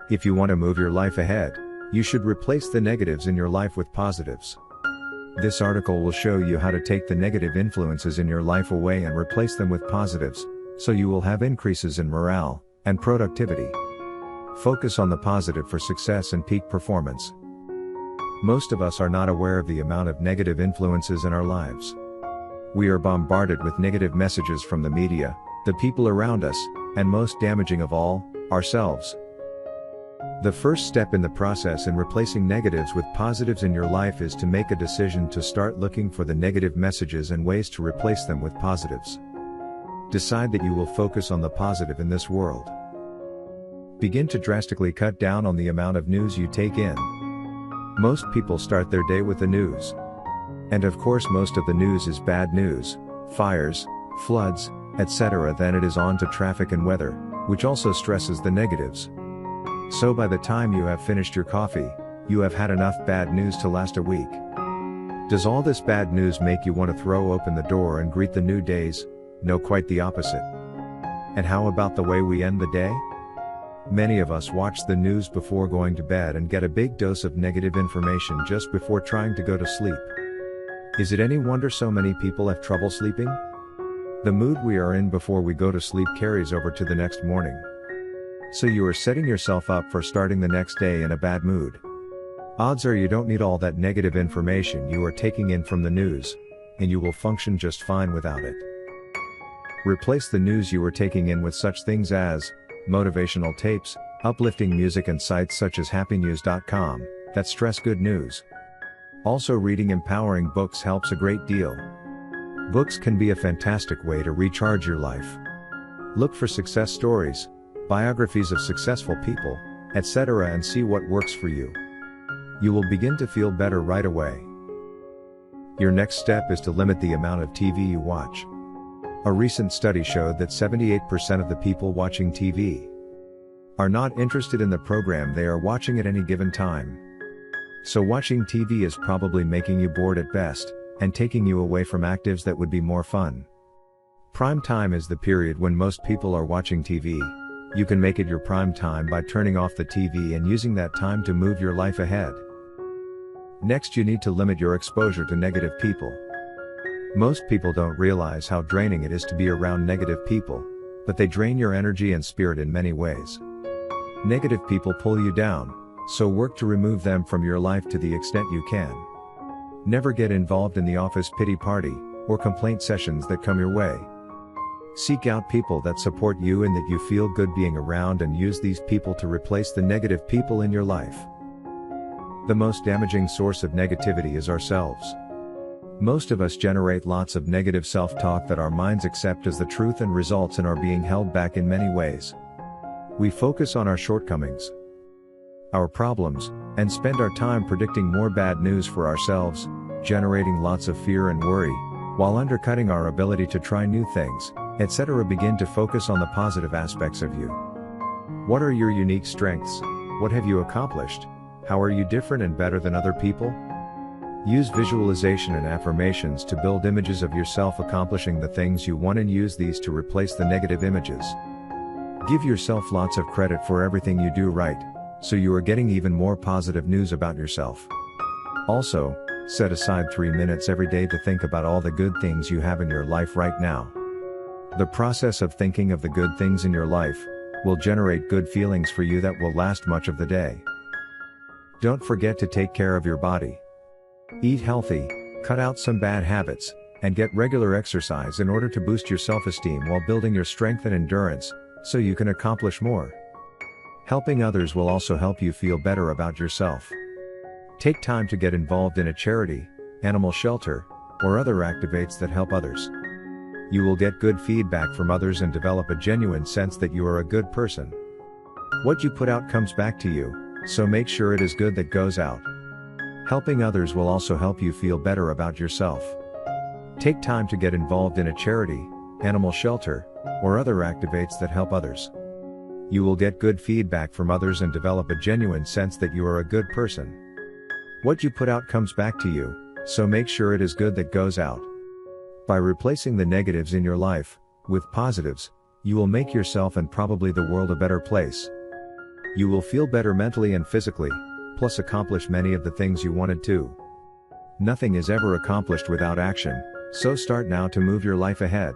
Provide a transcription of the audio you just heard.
If you want to move your life ahead, you should replace the negatives in your life with positives. This article will show you how to take the negative influences in your life away and replace them with positives, so you will have increases in morale and productivity. Focus on the positive for success and peak performance. Most of us are not aware of the amount of negative influences in our lives. We are bombarded with negative messages from the media, the people around us, and most damaging of all, ourselves. The first step in the process in replacing negatives with positives in your life is to make a decision to start looking for the negative messages and ways to replace them with positives. Decide that you will focus on the positive in this world. Begin to drastically cut down on the amount of news you take in. Most people start their day with the news. And of course most of the news is bad news, fires, floods, etc. Then it is on to traffic and weather, which also stresses the negatives. So by the time you have finished your coffee, you have had enough bad news to last a week. Does all this bad news make you want to throw open the door and greet the new days? No, quite the opposite. And how about the way we end the day? Many of us watch the news before going to bed and get a big dose of negative information just before trying to go to sleep. Is it any wonder so many people have trouble sleeping? The mood we are in before we go to sleep carries over to the next morning. So you are setting yourself up for starting the next day in a bad mood. Odds are you don't need all that negative information you are taking in from the news, and you will function just fine without it. Replace the news you are taking in with such things as motivational tapes, uplifting music, and sites such as happynews.com that stress good news. Also, reading empowering books helps a great deal. Books can be a fantastic way to recharge your life. Look for success stories, biographies of successful people, etc. and see what works for you. You will begin to feel better right away. Your next step is to limit the amount of TV you watch. A recent study showed that 78% of the people watching TV are not interested in the program they are watching at any given time. So watching TV is probably making you bored at best, and taking you away from activities that would be more fun. Prime time is the period when most people are watching TV. You can make it your prime time by turning off the TV and using that time to move your life ahead. Next, you need to limit your exposure to negative people. Most people don't realize how draining it is to be around negative people, but they drain your energy and spirit in many ways. Negative people pull you down, so work to remove them from your life to the extent you can. Never get involved in the office pity party, or complaint sessions that come your way. Seek out people that support you and that you feel good being around, and use these people to replace the negative people in your life. The most damaging source of negativity is ourselves. Most of us generate lots of negative self-talk that our minds accept as the truth and results in our being held back in many ways. We focus on our shortcomings, our problems, and spend our time predicting more bad news for ourselves, generating lots of fear and worry, while undercutting our ability to try new things, etc. Begin to focus on the positive aspects of you. What are your unique strengths? What have you accomplished? How are you different and better than other people? Use visualization and affirmations to build images of yourself accomplishing the things you want, and use these to replace the negative images. Give yourself lots of credit for everything you do right, so you are getting even more positive news about yourself. Also, set aside 3 minutes every day to think about all the good things you have in your life right now. The process of thinking of the good things in your life will generate good feelings for you that will last much of the day. Don't forget to take care of your body. Eat healthy, cut out some bad habits, and get regular exercise in order to boost your self-esteem while building your strength and endurance, so you can accomplish more. Helping others will also help you feel better about yourself. Take time to get involved in a charity, animal shelter, or other activities that help others. You will get good feedback from others and develop a genuine sense that you are a good person. What you put out comes back to you, so make sure it is good that goes out. Helping others will also help you feel better about yourself. Take time to get involved in a charity, animal shelter, or other activities that help others. You will get good feedback from others and develop a genuine sense that you are a good person. What you put out comes back to you, so make sure it is good that goes out. By replacing the negatives in your life with positives, you will make yourself and probably the world a better place. You will feel better mentally and physically, plus accomplish many of the things you wanted to. Nothing is ever accomplished without action, so start now to move your life ahead.